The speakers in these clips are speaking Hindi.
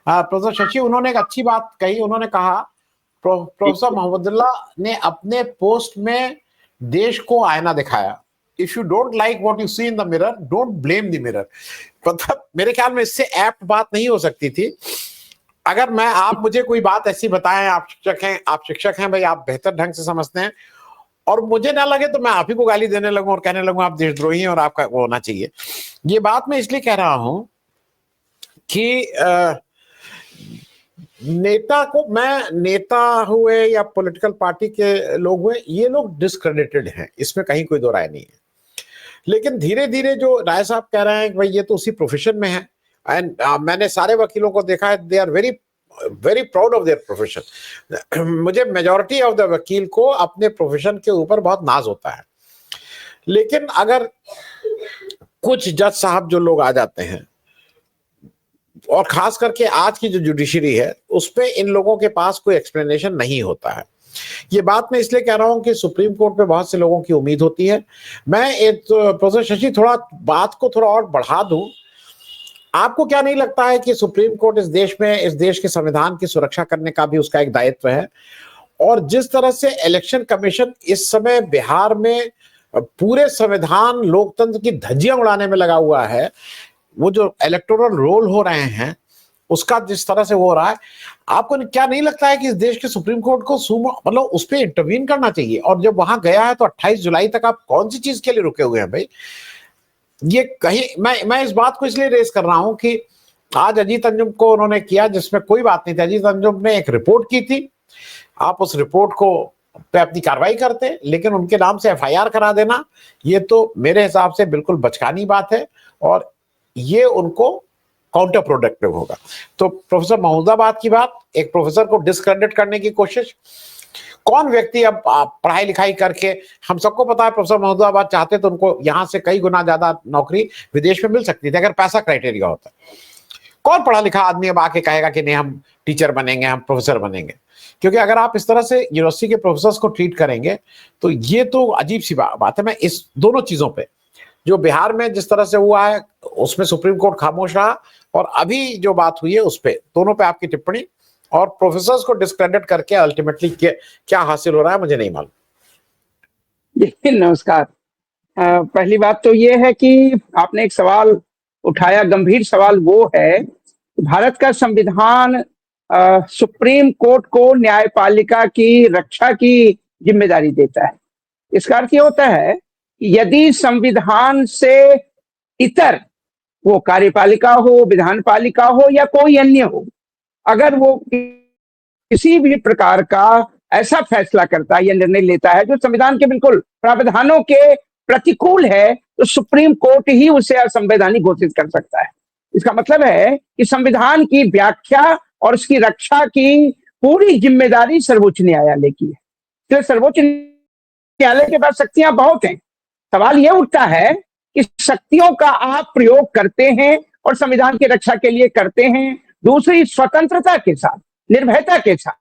प्रोफेसर शशि, उन्होंने एक अच्छी बात कही। उन्होंने कहा, प्रोफेसर मोहम्मदुल्लाह ने अपने पोस्ट में देश को आईना दिखाया। If you don't like what you see in the mirror, don't blame the mirror. मतलब मेरे ख्याल में इससे ऐप्ट बात नहीं हो सकती थी। अगर आप मुझे कोई बात ऐसी बताएं, आप शिक्षक हैं भाई, आप बेहतर ढंग से समझते हैं, और मुझे ना लगे तो मैं आप ही को गाली देने लगूं और कहने लगूं आप देशद्रोही हैं और आपका वो होना चाहिए। ये बात मैं इसलिए कह रहा हूं कि नेता को, मैं नेता हुए या पॉलिटिकल पार्टी के लोग हुए, ये लोग डिस्क्रेडिटेड हैं, इसमें कहीं कोई दो राय नहीं है। लेकिन धीरे धीरे जो राय साहब कह रहे हैं कि भाई ये तो उसी प्रोफेशन में है, एंड मैंने सारे वकीलों को देखा है, they are very very proud of their profession. मुझे मेजॉरिटी ऑफ द वकील को अपने प्रोफेशन के ऊपर बहुत नाज होता है। लेकिन अगर कुछ जज साहब जो लोग आ जाते हैं, और खास करके आज की जो जुडिशरी है, उस पे इन लोगों के पास कोई एक्सप्लेनेशन नहीं होता है। ये बात मैं इसलिए कह रहा हूं कि सुप्रीम कोर्ट पे बहुत से लोगों की उम्मीद होती है। मैं एक प्रोफेसर शशि थोड़ा बात को थोड़ा और बढ़ा दूं। आपको क्या नहीं लगता है कि सुप्रीम कोर्ट इस देश में, इस देश के संविधान की सुरक्षा करने का भी उसका एक दायित्व है? और जिस तरह से इलेक्शन कमीशन इस समय बिहार में पूरे संविधान लोकतंत्र की धज्जियां उड़ाने में लगा हुआ है, वो जो इलेक्टोरल रोल हो रहे हैं उसका जिस तरह से हो रहा है, आपको क्या नहीं लगता है कि इस देश के सुप्रीम कोर्ट को मतलब उस पर इंटरवीन करना चाहिए? और जब वहां गया है तो 28 जुलाई तक आप कौन सी चीज के लिए रुके हुए हैं भाई? ये कहीं मैं इस बात को इसलिए रेस कर रहा हूं कि आज अजीत अंजुम को उन्होंने किया, जिसमें कोई बात नहीं थी। अजीत अंजुम ने एक रिपोर्ट की थी, आप उस रिपोर्ट को पे अपनी कार्रवाई करते, लेकिन उनके नाम से एफआईआर करा देना, ये तो मेरे हिसाब से बिल्कुल बचकानी बात है, और ये उनको काउंटर प्रोडक्टिव होगा। तो प्रोफेसर महमूदाबाद की बात, एक प्रोफेसर को डिस्क्रेडिट करने की कोशिश, कौन व्यक्ति अब पढ़ाई लिखाई करके, हम सबको पता है प्रोफेसर महमूदाबाद चाहते तो उनको यहां से कई गुना ज्यादा नौकरी विदेश में मिल सकती थी अगर पैसा क्राइटेरिया होता। कौन पढ़ा लिखा आदमी अब आके कहेगा कि नहीं हम टीचर बनेंगे, हम प्रोफेसर बनेंगे? क्योंकि अगर आप इस तरह से यूनिवर्सिटी के प्रोफेसर्स को ट्रीट करेंगे तो ये तो अजीब सी बात है। मैं इस दोनों चीजों पे, जो बिहार में जिस तरह से हुआ है उसमें सुप्रीम कोर्ट खामोश रहा, और अभी जो बात हुई है उस पे, दोनों पे आपकी टिप्पणी, और प्रोफेसर्स को डिस्क्रेडिट करके अल्टीमेटली क्या हासिल हो रहा है मुझे नहीं मालूम। नमस्कार। पहली बात तो ये है कि आपने एक सवाल उठाया, गंभीर सवाल, वो है भारत का संविधान सुप्रीम कोर्ट को न्यायपालिका की रक्षा की जिम्मेदारी देता है। इसका अर्थ ये होता है यदि संविधान से इतर, वो कार्यपालिका हो, विधानपालिका हो या कोई अन्य हो, अगर वो किसी भी प्रकार का ऐसा फैसला करता है या निर्णय लेता है जो संविधान के बिल्कुल प्रावधानों के प्रतिकूल है, तो सुप्रीम कोर्ट ही उसे असंवैधानिक घोषित कर सकता है। इसका मतलब है कि संविधान की व्याख्या और उसकी रक्षा की पूरी जिम्मेदारी सर्वोच्च न्यायालय की है। तो सर्वोच्च न्यायालय के पास शक्तियां बहुत हैं। सवाल यह उठता है कि शक्तियों का आप प्रयोग करते हैं और संविधान की रक्षा के लिए करते हैं, दूसरी स्वतंत्रता के साथ, निर्भयता के साथ,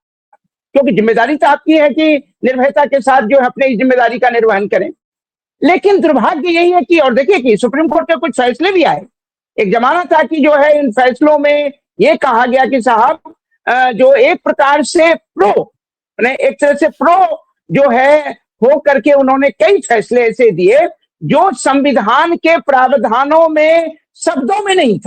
क्योंकि जिम्मेदारी तो आपकी है कि निर्भयता के साथ जो है अपनी जिम्मेदारी का निर्वहन करें। लेकिन दुर्भाग्य यही है कि, और देखिए कि सुप्रीम कोर्ट के कुछ फैसले भी आए, एक जमाना था कि जो है इन फैसलों में ये कहा गया कि साहब जो एक प्रकार से एक तरह से प्रो जो है हो करके उन्होंने कई फैसले ऐसे दिए जो संविधान के प्रावधानों में शब्दों में नहीं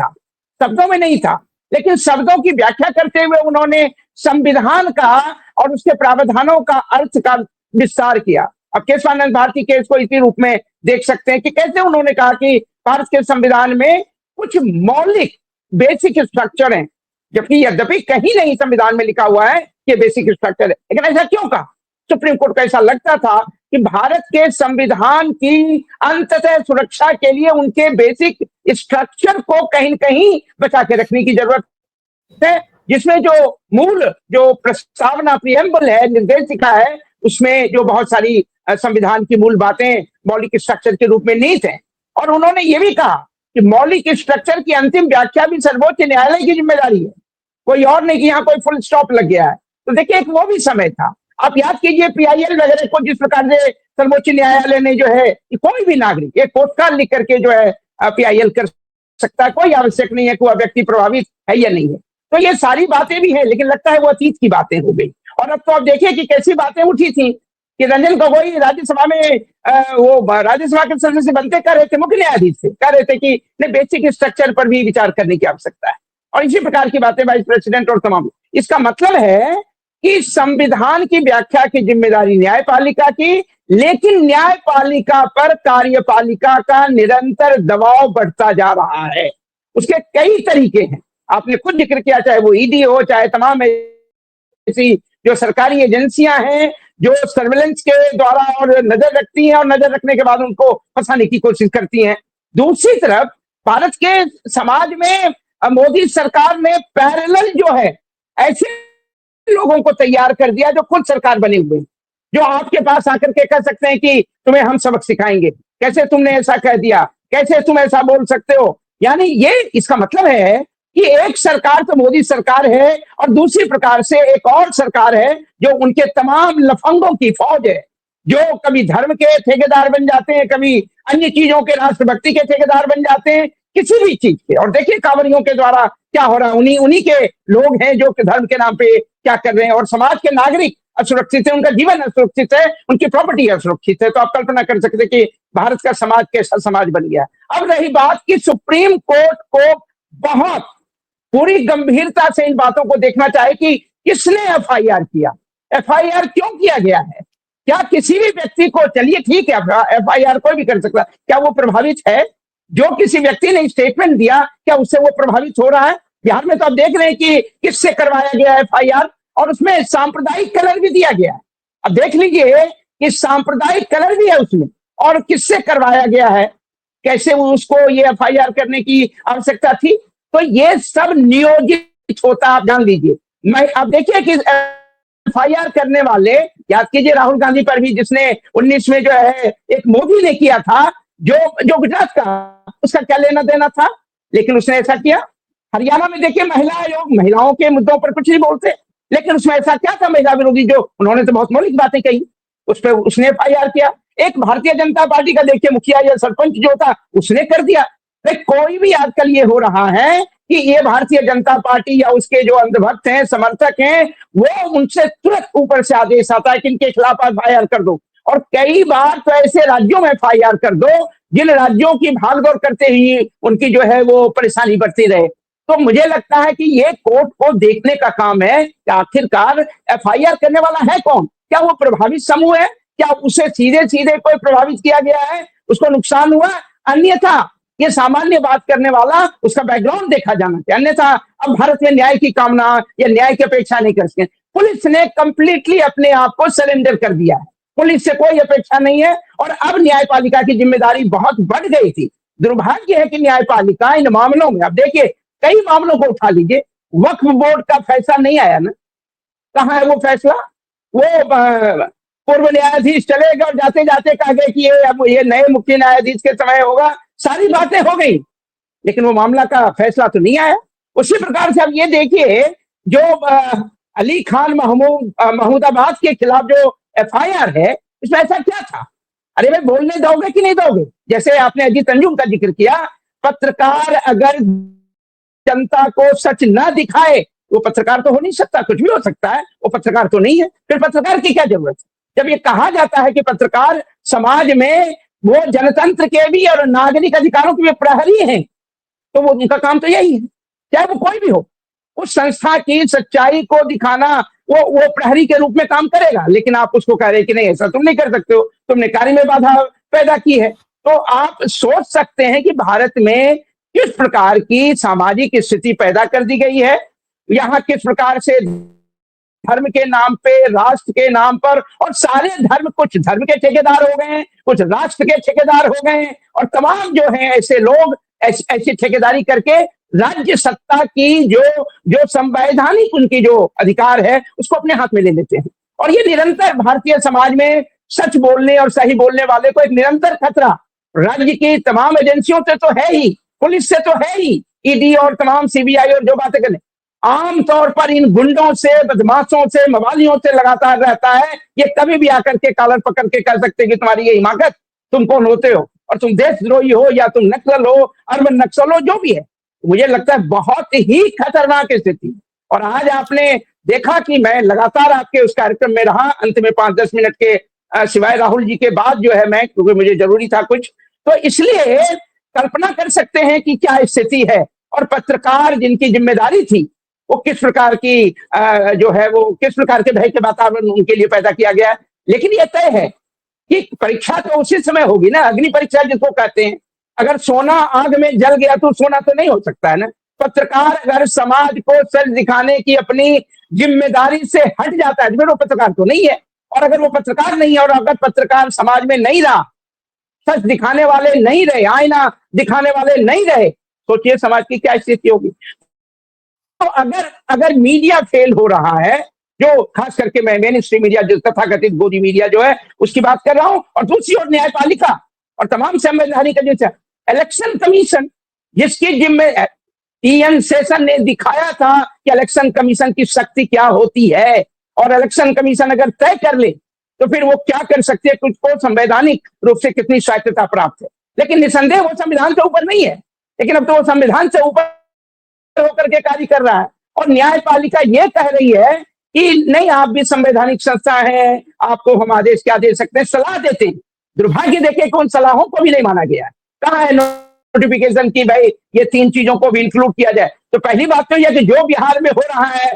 था, लेकिन शब्दों की व्याख्या करते हुए उन्होंने संविधान का और उसके प्रावधानों का अर्थ का विस्तार किया। अब केशवानंद भारती केस को इसी रूप में देख सकते हैं कि कैसे उन्होंने कहा कि भारत के संविधान में कुछ मौलिक बेसिक स्ट्रक्चर हैं, जबकि यद्यपि कहीं नहीं संविधान में लिखा हुआ है कि बेसिक स्ट्रक्चर है। लेकिन ऐसा क्यों कहा? सुप्रीम कोर्ट को ऐसा लगता था कि भारत के संविधान की अंततः सुरक्षा के लिए उनके बेसिक स्ट्रक्चर को कहीं न कहीं बचा के रखने की जरूरत है, जिसमें जो मूल जो प्रस्तावना प्रीएम्बल है, निर्देशिका है, उसमें जो बहुत सारी संविधान की मूल बातें मौलिक स्ट्रक्चर के रूप में निहित हैं। और उन्होंने ये भी कहा कि मौलिक स्ट्रक्चर की अंतिम व्याख्या भी सर्वोच्च न्यायालय की जिम्मेदारी है, कोई और नहीं कि यहाँ कोई फुल स्टॉप लग गया है। तो देखिए एक वो भी समय था। आप याद कीजिए पीआईएल वगैरह को जिस प्रकार से सर्वोच्च न्यायालय ने जो है, कोई भी नागरिक एक पोस्टकार्ड लिख करके जो है पीआईएल कर सकता है, कोई आवश्यक नहीं है कि वह व्यक्ति प्रभावित है या नहीं है। तो ये सारी बातें भी हैं, लेकिन लगता है वो अतीत की बातें हो गई। और अब तो आप देखिए कि कैसी बातें उठी थी कि रंजन गोगोई राज्यसभा में वो राज्यसभा के सदस्य बनते कह रहे थे, मुख्य न्यायाधीश से कह रहे थे कि नहीं, बेसिक स्ट्रक्चर पर भी विचार करने की आवश्यकता है, और इसी प्रकार की बातें वाइस प्रेसिडेंट और तमाम। इसका मतलब है कि संविधान की व्याख्या की जिम्मेदारी न्यायपालिका की, लेकिन न्यायपालिका पर कार्यपालिका का निरंतर दबाव बढ़ता जा रहा है। उसके कई तरीके हैं, आपने खुद जिक्र किया, चाहे वो ईडी हो, चाहे तमाम ऐसी जो सरकारी एजेंसियां हैं जो सर्वेलेंस के द्वारा और नजर रखती हैं और नजर रखने के बाद उनको फंसाने की कोशिश करती हैं। दूसरी तरफ भारत के समाज में मोदी सरकार ने पैरेलल जो है ऐसे लोगों को तैयार कर दिया जो खुद सरकार बने हुए हैं, जो आपके पास आकर के कह सकते हैं कि तुम्हें हम सबक सिखाएंगे, कैसे तुमने ऐसा कह दिया, कैसे तुम ऐसा बोल सकते हो। यानी ये इसका मतलब है कि एक सरकार तो मोदी सरकार है और दूसरी प्रकार से एक और सरकार है जो उनके तमाम लफंगों की फौज है, जो कभी धर्म के ठेकेदार बन जाते हैं, कभी अन्य चीजों के राष्ट्रभक्ति के ठेकेदार बन जाते हैं, किसी भी चीज के। और देखिए कांवरियों के द्वारा क्या हो रहा है, उन्हीं उन्हीं के लोग हैं जो धर्म के नाम पे क्या कर रहे हैं, और समाज के नागरिक असुरक्षित है, उनका जीवन असुरक्षित है, उनकी प्रॉपर्टी असुरक्षित है। तो आप कल्पना कर सकते कि भारत का समाज कैसा समाज बन गया। अब रही बात कि सुप्रीम कोर्ट को बहुत पूरी गंभीरता से इन बातों को देखना चाहिए कि किसने एफआईआर किया, एफआईआर क्यों किया गया है। क्या किसी भी व्यक्ति को, चलिए ठीक है एफआईआर कोई भी कर सकता, क्या वो प्रभावित है, जो किसी व्यक्ति ने स्टेटमेंट दिया क्या उससे वो प्रभावित हो रहा है। बिहार में तो आप देख रहे हैं कि किससे करवाया गया एफआईआर, और उसमें सांप्रदायिक कलर भी दिया गया है। अब देख लीजिए कि सांप्रदायिक कलर भी है उसमें, और किससे करवाया गया है, कैसे उसको ये एफआईआर करने की आवश्यकता थी। तो ये सब नियोजित होता, आप जान लीजिए। मैं अब देखिए कि एफआईआर करने वाले, याद कीजिए राहुल गांधी पर भी, जिसने 19 में जो है एक मोदी ने किया था, जो जो गुजरात का, उसका क्या लेना देना था, लेकिन उसने ऐसा किया। हरियाणा में देखिए महिला आयोग, महिलाओं के मुद्दों पर कुछ नहीं बोलते, लेकिन उसमें ऐसा क्या था महिला विरोधी, जो उन्होंने तो बहुत मौलिक बातें कही, उस पर उसने एफआईआर किया। एक भारतीय जनता पार्टी का देखिए मुखिया या सरपंच जो था, उसने कर दिया। कोई भी आजकल ये हो रहा है कि ये भारतीय जनता पार्टी या उसके जो अंधभक्त हैं, समर्थक हैं, वो उनसे तुरंत ऊपर से आदेश आता है कि इनके खिलाफ एफआईआर कर दो। और कई बार तो ऐसे राज्यों में एफआईआर कर दो जिन राज्यों की भागदौड़ करते हुए उनकी जो है वो परेशानी बढ़ती रहे। तो मुझे लगता है कि ये कोर्ट को देखने का काम है कि आखिरकार एफआईआर करने वाला है कौन, क्या वो प्रभावित समूह है, क्या उसे सीधे सीधे कोई प्रभावित किया गया है, उसको नुकसान हुआ, अन्यथा ये सामान्य बात करने वाला, उसका बैकग्राउंड देखा जाना चाहिए। अन्यथा अब भारत में न्याय की कामना या न्याय की अपेक्षा नहीं कर सके। पुलिस ने कंप्लीटली अपने आप को सरेंडर कर दिया है, पुलिस से कोई अपेक्षा नहीं है, और अब न्यायपालिका की जिम्मेदारी बहुत बढ़ गई थी। दुर्भाग्य है कि न्यायपालिका इन मामलों में, अब देखिए कई मामलों को उठा लीजिए, वक्फ बोर्ड का फैसला नहीं आया ना, कहाँ है वो फैसला। वो पूर्व न्यायाधीश चले गए और जाते जाते कह गए कि ये अब ये नए मुख्य न्यायाधीश के समय होगा, सारी बातें हो गई, लेकिन वो मामला का फैसला तो नहीं आया। उसी प्रकार से अब ये देखिए जो अली खान महमूदाबाद के खिलाफ जो एफआईआर है, इसमें ऐसा क्या था। अरे भाई बोलने दोगे कि नहीं दोगे, जैसे आपने अजीत अंजुम का जिक्र किया, पत्रकार अगर जनता को सच न दिखाए वो पत्रकार तो हो नहीं सकता, कुछ भी हो सकता है, वो पत्रकार तो नहीं है, फिर पत्रकार की क्या जरूरत है। जब ये कहा जाता है कि पत्रकार समाज में वो जनतंत्र के भी और नागरिक अधिकारों के भी प्रहरी हैं, तो वो उनका काम तो यही है, चाहे वो कोई भी हो। उस संस्था की सच्चाई को दिखाना वो प्रहरी के रूप में काम करेगा, लेकिन आप उसको कह रहे कि नहीं ऐसा तुम नहीं कर सकते हो, तुमने कार्य में बाधा पैदा की है। तो आप सोच सकते हैं कि भारत में किस प्रकार की सामाजिक स्थिति पैदा कर दी गई है, यहाँ किस प्रकार से धर्म के नाम पे, राष्ट्र के नाम पर, और सारे धर्म, कुछ धर्म के ठेकेदार हो गए हैं, कुछ राष्ट्र के ठेकेदार हो गए हैं, और तमाम जो हैं ऐसे लोग ऐसी ठेकेदारी करके राज्य सत्ता की जो जो संवैधानिक उनकी जो अधिकार है उसको अपने हाथ में ले लेते हैं। और ये निरंतर भारतीय समाज में सच बोलने और सही बोलने वाले को एक निरंतर खतरा राज्य की तमाम एजेंसियों से तो है ही, पुलिस से तो है ही, ईडी और तमाम सीबीआई और जो बातें करें, आमतौर पर इन गुंडों से, बदमाशों से, मवालियों से लगातार रहता है। ये कभी भी आकर के कॉलर पकड़ के कह सकते कि तुम्हारी ये हिमाकत, तुम कौन होते हो, और तुम देशद्रोही हो या तुम नक्सल हो, अर्बन नक्सल हो, जो भी है। मुझे लगता है बहुत ही खतरनाक स्थिति। और आज आपने देखा कि मैं लगातार आपके उस कार्यक्रम में रहा, अंत में 5-10 मिनट के सिवाय राहुल जी के बाद जो है मैं, क्योंकि मुझे जरूरी था कुछ, तो इसलिए कल्पना कर सकते हैं कि क्या स्थिति है। और पत्रकार जिनकी जिम्मेदारी थी वो किस प्रकार की जो है वो किस प्रकार के भय के वातावरण उनके लिए पैदा किया गया। लेकिन यह तय है कि परीक्षा तो उसी समय होगी ना, अग्नि परीक्षा जिसको कहते हैं। अगर सोना आग में जल गया तो सोना तो नहीं हो सकता है ना। पत्रकार अगर समाज को सच दिखाने की अपनी जिम्मेदारी से हट जाता है तो फिर वो पत्रकार तो नहीं है। और अगर वो पत्रकार नहीं है और अगर पत्रकार समाज में नहीं रहा, सच दिखाने वाले नहीं रहे, आईना दिखाने वाले नहीं रहे, सोचिए समाज की क्या स्थिति होगी। तो अगर अगर मीडिया फेल हो रहा है, जो खास करके मैं मेन स्ट्रीम मीडिया जो तथाकथित गोदी मीडिया जो है उसकी बात कर रहा हूं, और दूसरी ओर न्यायपालिका और तमाम संवैधानिक एजेंसियां, इलेक्शन कमीशन जिसकी जिम्मे टीएन शेषन ने दिखाया था कि इलेक्शन कमीशन की शक्ति क्या होती है, और इलेक्शन कमीशन अगर तय कर ले तो फिर वो क्या कर सकते हैं, कुछ को संवैधानिक रूप से कितनी स्वायत्तता प्राप्त है। लेकिन निसंदेह वो संविधान से ऊपर नहीं है, लेकिन अब तो वो संविधान से ऊपर होकर के कार्य कर रहा है। और न्यायपालिका ये कह रही है कि नहीं, आप भी संवैधानिक संस्था है, आपको हम आदेश क्या दे सकते हैं, सलाह देते हैं। दुर्भाग्य देखे कि उन सलाहों को भी नहीं माना गया। कहाँ है नोटिफिकेशन की भाई ये 3 चीजों को भी इंक्लूड किया जाए। तो पहली बात तो यह कि जो बिहार में हो रहा है,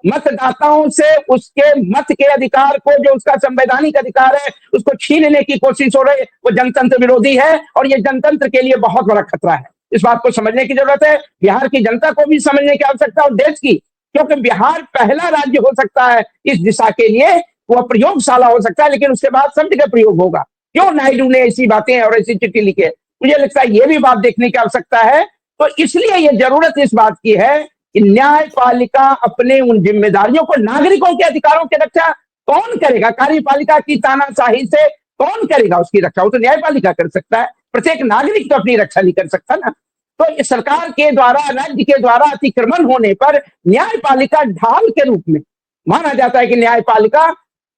मतदाताओं से उसके मत के अधिकार को, जो उसका संवैधानिक अधिकार है, उसको छीनने की कोशिश हो रही है, वो जनतंत्र विरोधी है और ये जनतंत्र के लिए बहुत बड़ा खतरा है। इस बात को समझने की जरूरत है, बिहार की जनता को भी समझने की आवश्यकता और देश की, क्योंकि बिहार पहला राज्य हो सकता है इस दिशा के लिए, वो प्रयोगशाला हो सकता है, लेकिन उसके बाद सब जगह प्रयोग होगा। क्यों नायडू ने ऐसी बातें और ऐसी चिट्ठी लिखी है, मुझे लगता है ये भी बात देखने की आवश्यकता है। तो इसलिए ये जरूरत इस बात की है कि न्यायपालिका अपने उन जिम्मेदारियों को, नागरिकों के अधिकारों की रक्षा कौन करेगा, कार्यपालिका की तानाशाही से कौन करेगा उसकी रक्षा, वो तो न्यायपालिका कर सकता है। प्रत्येक नागरिक तो अपनी रक्षा नहीं कर सकता ना। तो सरकार के द्वारा, राज्य के द्वारा अतिक्रमण होने पर न्यायपालिका ढाल के रूप में माना जाता है कि न्यायपालिका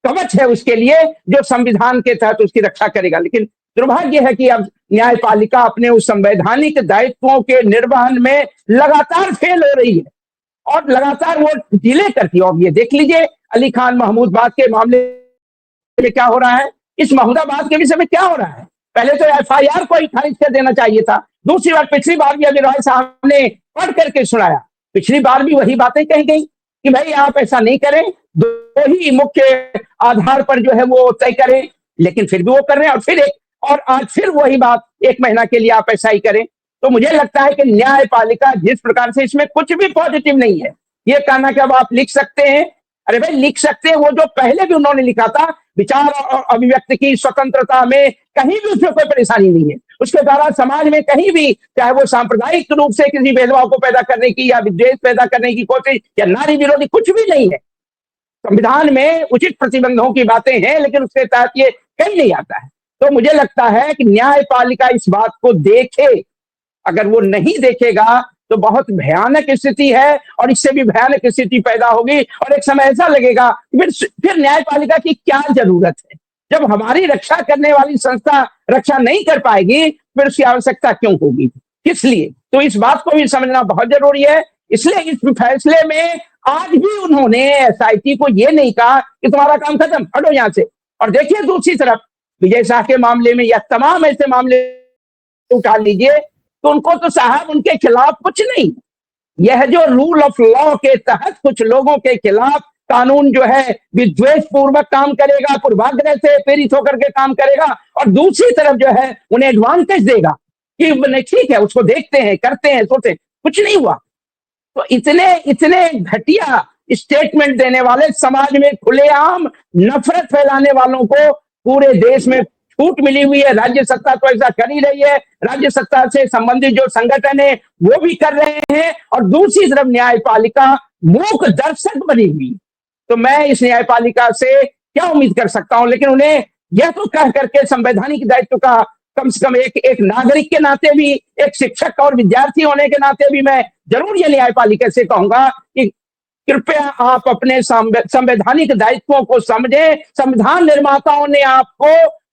कवच है उसके लिए, जो संविधान के तहत उसकी रक्षा करेगा। लेकिन दुर्भाग्य है कि अब न्यायपालिका अपने उस संवैधानिक दायित्वों के निर्वहन में लगातार फेल हो रही है और लगातार वो डिले करती है। और ये देख लीजिए अली खान महमूदाबाद के मामले में क्या हो रहा है, इस महमूदाबाद के विषय में क्या हो रहा है। पहले तो एफआईआर को ही खारिज कर देना चाहिए था। दूसरी बार, पिछली बार भी अभी राय साहब ने पढ़ करके सुनाया, पिछली बार भी वही बातें कही गई कि भाई आप ऐसा नहीं करें, 2 ही मुख्य आधार पर जो है वो तय करें, लेकिन फिर भी वो कर रहे हैं। और आज फिर वही बात, 1 महीना के लिए आप ऐसा ही करें। तो मुझे लगता है कि न्यायपालिका जिस प्रकार से, इसमें कुछ भी पॉजिटिव नहीं है। ये कहना कि अब आप लिख सकते हैं, अरे भाई लिख सकते हैं, वो जो पहले भी उन्होंने लिखा था, विचार और अभिव्यक्ति की स्वतंत्रता में कहीं भी उसमें कोई परेशानी नहीं है। उसके द्वारा समाज में कहीं भी, चाहे वो सांप्रदायिक रूप से किसी भेदभाव को पैदा करने की या विद्वेष पैदा करने की कोशिश या नारी विरोधी, कुछ भी नहीं है। संविधान में उचित प्रतिबंधों की बातें हैं, लेकिन उसके तहत ये कहीं नहीं आता है। तो मुझे लगता है कि न्यायपालिका इस बात को देखे, अगर वो नहीं देखेगा तो बहुत भयानक स्थिति है, और इससे भी भयानक स्थिति पैदा होगी और एक समय ऐसा लगेगा फिर न्यायपालिका की क्या जरूरत है। जब हमारी रक्षा करने वाली संस्था रक्षा नहीं कर पाएगी, फिर उसकी आवश्यकता क्यों होगी, किस लिए। तो इस बात को भी समझना बहुत जरूरी है। इसलिए इस फैसले में आज भी उन्होंने एसआईटी को ये नहीं कहा कि तुम्हारा काम खत्म, हटो यहां से। और देखिए दूसरी तरफ विजय शाह के मामले में या तमाम ऐसे मामले उठा लीजिए, तो उनको तो साहब उनके खिलाफ कुछ नहीं, यह जो रूल ऑफ लॉ के तहत कुछ लोगों के खिलाफ कानून जो है विद्वेष पूर्वक काम करेगा, पूर्वाग्रह से प्रेरित होकर के काम करेगा, और दूसरी तरफ जो है उन्हें एडवांटेज देगा कि ठीक है उसको देखते हैं, करते हैं, सोचते, कुछ नहीं हुआ। तो इतने घटिया स्टेटमेंट देने वाले, समाज में खुलेआम नफरत फैलाने वालों को पूरे देश में छूट मिली हुई है। राज्य सत्ता तो ऐसा कर ही रही है, राज्य सत्ता से संबंधित जो संगठन है वो भी कर रहे हैं, और दूसरी तरफ न्यायपालिका मूक दर्शक बनी हुई। तो मैं इस न्यायपालिका से क्या उम्मीद कर सकता हूं, लेकिन उन्हें यह तो कह करके संवैधानिक दायित्व का कम से कम एक नागरिक के नाते भी, एक शिक्षक और विद्यार्थी होने के नाते भी मैं जरूर ये न्यायपालिका से कहूंगा कि कृपया आप अपने संवैधानिक दायित्वों को समझें। संविधान निर्माताओं ने आपको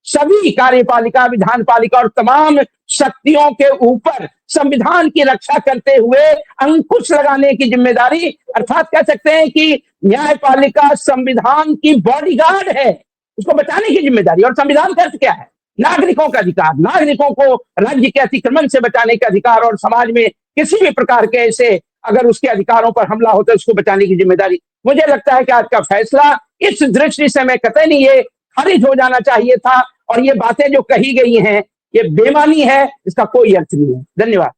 सभी कार्यपालिका, विधानपालिका और तमाम शक्तियों के ऊपर संविधान की रक्षा करते हुए अंकुश लगाने की जिम्मेदारी, अर्थात कह सकते हैं कि न्यायपालिका संविधान की बॉडीगार्ड है, उसको बचाने की जिम्मेदारी। और संविधान का अर्थ क्या है? नागरिकों का अधिकार, नागरिकों को राज्य के अतिक्रमण से बचाने का अधिकार, और समाज में किसी भी प्रकार के ऐसे अगर उसके अधिकारों पर हमला हो तो उसको बचाने की जिम्मेदारी। मुझे लगता है कि आज का फैसला इस दृष्टि से मैं कतई नहीं, ये खारिज हो जाना चाहिए था, और ये बातें जो कही गई हैं ये बेमानी है, इसका कोई अर्थ नहीं है। धन्यवाद।